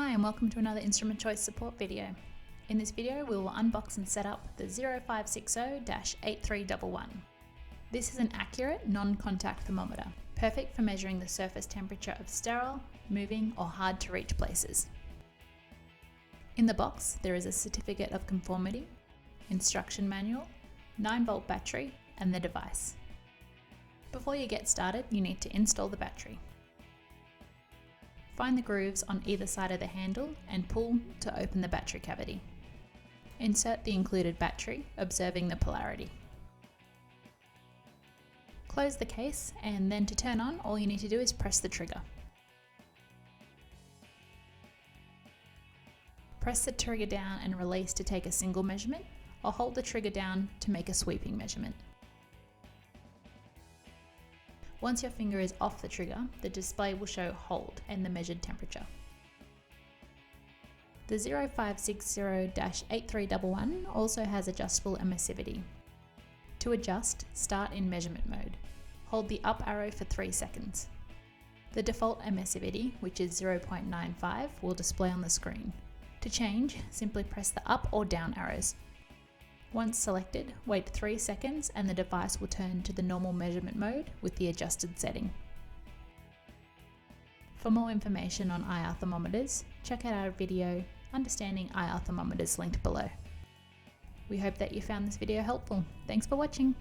Hi and welcome to another instrument choice support video. In this video we will unbox and set up the 0560-8311. This is an accurate non-contact thermometer, perfect for measuring the surface temperature of sterile, moving or hard to reach places. In the box there is a certificate of conformity, instruction manual, 9-volt battery and the device. Before you get started you need to install the battery. Find the grooves on either side of the handle and pull to open the battery cavity. Insert the included battery, observing the polarity. Close the case and then to turn on, all you need to do is press the trigger. Press the trigger down and release to take a single measurement, or hold the trigger down to make a sweeping measurement. Once your finger is off the trigger, the display will show hold and the measured temperature. The 0560-8311 also has adjustable emissivity. To adjust, start in measurement mode. Hold the up arrow for 3 seconds. The default emissivity, which is 0.95, will display on the screen. To change, simply press the up or down arrows. Once selected, wait 3 seconds and the device will turn to the normal measurement mode with the adjusted setting. For more information on IR thermometers, check out our video Understanding IR Thermometers linked below. We hope that you found this video helpful. Thanks for watching.